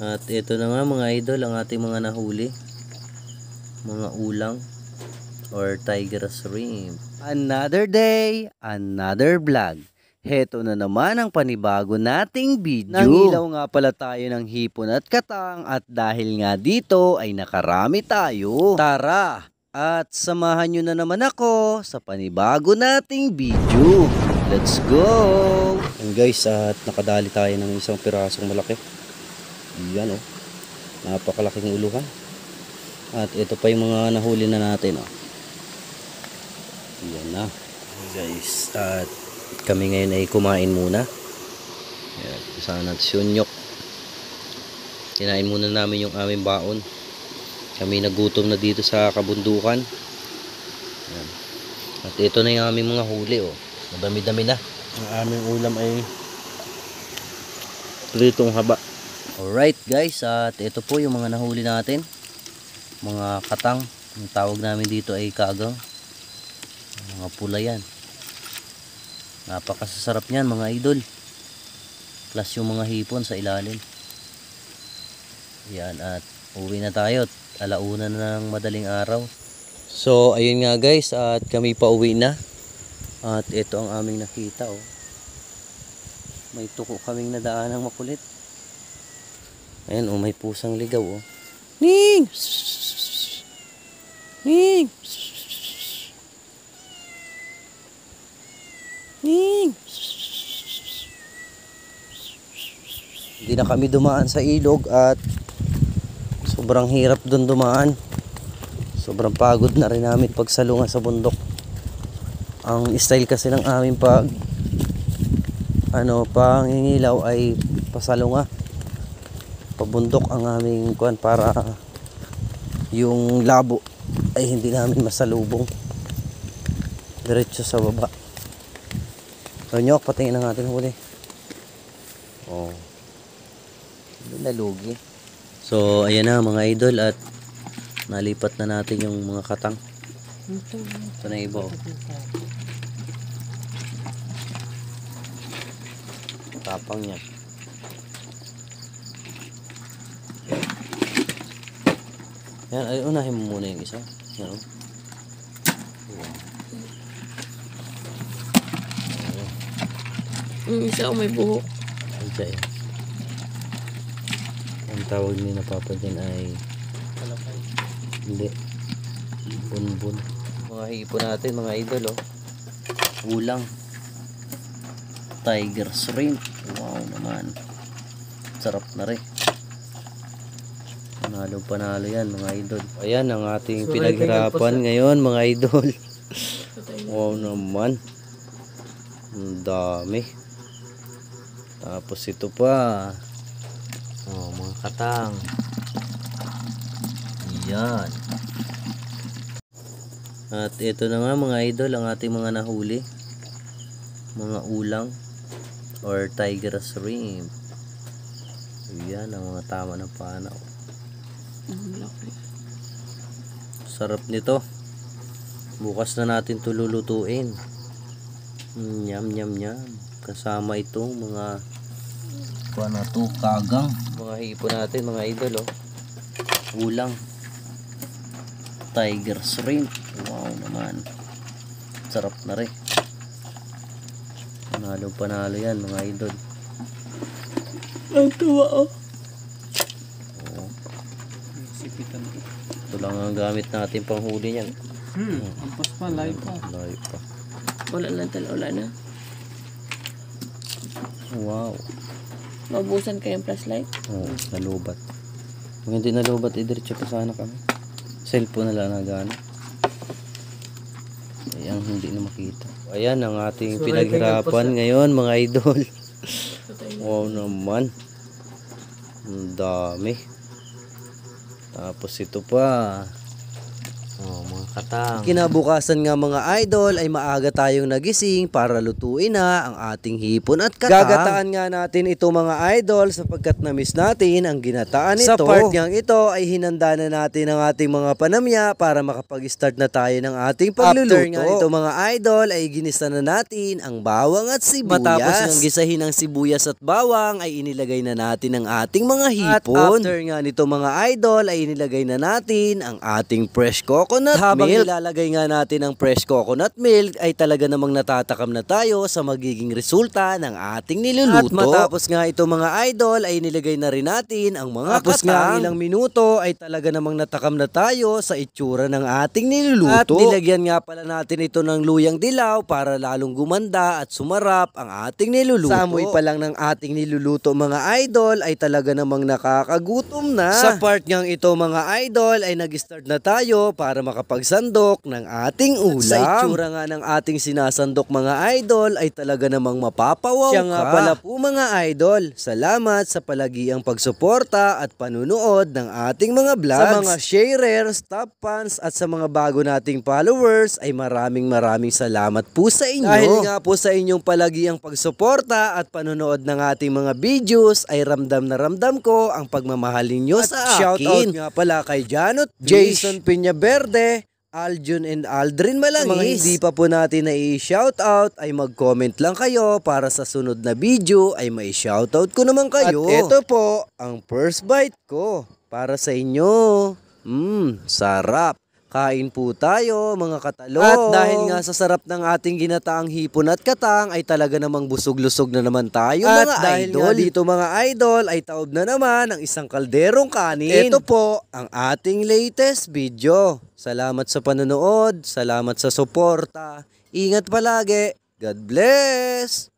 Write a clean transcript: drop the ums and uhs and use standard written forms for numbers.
At ito na nga mga idol ang ating mga nahuli. Mga ulang or tiger shrimp. Another day, another vlog. Heto na naman ang panibago nating video. Nangilaw nga pala tayo ng hipon at katang at dahil nga dito ay nakarami tayo. Tara at samahan nyo na naman ako sa panibago nating video. Let's go! And guys, at nakadali tayo ng isang pirasong malaki. Yan oh, napakalaking uluhan. At ito pa yung mga nahuli na natin oh. Yan na guys, at kami ngayon ay kumain muna. Yan, kasama natin si Unyok. Kinain muna namin yung aming baon. Kami nagutom na dito sa kabundukan. Yan. At ito na yung aming mga huli oh. Madami-dami na. Ang aming ulam ay pritong haba. Alright guys, at ito po yung mga nahuli natin. Mga katang. Ang tawag namin dito ay kagang. Mga pula yan. Napakasasarap niyan mga idol. Plus yung mga hipon sa ilalim. Yan, at uwi na tayo. Alauna na ng madaling araw. So ayun nga guys, at kami pa uwi na. At ito ang aming nakita oh. May tuko kaming nadaan ng makulit. Ayan oh, may pusang ligaw oh. Ning! Ning! Ning! Hindi na kami dumaan sa ilog at sobrang hirap doon dumaan. Sobrang pagod na rin namin pagsalungan sa bundok. Ang style kasi ng aming pangingilaw ay pasalunga. Pabundok ang aming kuan para yung labo ay hindi namin masalubong. Diretso sa baba. Unyok, patingin na natin huli. Oh. Hindi na lugi. So, ayan na mga idol at nalipat na natin yung mga katang. Ito na iba. Tapang niya. Yan, ay unahin mo muna yung isa. Yan o. Yung isa may buhok. Ay, ang tawag ni na papa dyan ay palapay. Hindi. Bunbun. Mga hipon natin mga idol oh. Ulang. Tiger shrimp. Wow naman. Sarap na rin. Panalo yan mga idol. Ayan ang ating pinaghirapan ngayon mga idol. Wow naman. Ang dami. Tapos ito pa. Oh, mga katang. Yan. At ito na nga mga idol ang ating mga nahuli. Mga ulang or tiger shrimp. Yan ang mga tama ng panaw. Sarap nito. Bukas na natin ito lulutuin. Nyam nyam nyam. Kasama itong mga kagang. Mga hipon natin mga idol oh. Ulang. Tiger shrimp. Wow naman. Sarap na rin. Panalo yan mga idol. Ang tuwa oh. Ito lang ang gamit natin panghuli niyan. Ampas pa, live pa. Live pa. Wala na. Wow. Mabusan kayong flashlight? Oo, nalubat. Kung hindi nalubat, idiretso pa sana kami. Cellphone na lang nagana. Ayan, hindi na makita. Ayan ang ating pinaghirapan ngayon mga idol. Wow naman. Ang dami. Tapos ito pa. Oh, mga katang. Kinabukasan nga mga idol ay maaga tayong nagising para lutuin na ang ating hipon at katang. Gagataan nga natin ito mga idol sapagkat na-miss natin ang ginataan nito. Sa part niyang ito ay hinanda na natin ang ating mga panamya para makapag-start na tayo ng ating pagluluto. After nga ito mga idol ay ginisa na natin ang bawang at sibuyas. Matapos ng gisahin ang sibuyas at bawang ay inilagay na natin ang ating mga hipon. At after nga nito mga idol ay inilagay na natin ang ating fresh coconut habang milk. Ilalagay nga natin ang fresh coconut milk ay talaga namang natatakam na tayo sa magiging resulta ng ating niluluto. At matapos nga ito mga idol ay nilagay na rin natin ang mga katang. Nga ilang minuto ay talaga namang natakam na tayo sa itsura ng ating niluluto. At nilagyan nga pala natin ito ng luyang dilaw para lalong gumanda at sumarap ang ating niluluto. Sa amoy pa lang ng ating niluluto mga idol ay talaga namang nakakagutom na. Sa part niyang ito mga idol ay nag-start na tayo para makapagsandok ng ating ulam. Sa itsura nga ng ating sinasandok mga idol ay talaga namang mapapawaw siya nga pala po mga idol. Salamat sa palagiang pagsuporta at panunood ng ating mga vlogs. Sa mga sharers, top fans at sa mga bago nating followers ay maraming salamat po sa inyo. Dahil nga po sa inyong palagiang pagsuporta at panunood ng ating mga videos ay ramdam na ramdam ko ang pagmamahal ninyo sa akin. Shoutout nga pala kay Janot, Jason Peñaverde, Aljun and Aldrin Malangis. Mga hindi pa po natin na i-shoutout ay mag-comment lang kayo para sa sunod na video ay may shoutout ko naman kayo. At ito po ang first bite ko para sa inyo. Sarap. Kain po tayo mga katalong. At dahil nga sa sarap ng ating ginataang hipon at katang ay talaga namang busog-lusog na naman tayo at mga dahil idol. Nga dito mga idol ay taob na naman ang isang kalderong kanin. Ito po ang ating latest video. Salamat sa panonood, salamat sa suporta. Ingat palagi. God bless!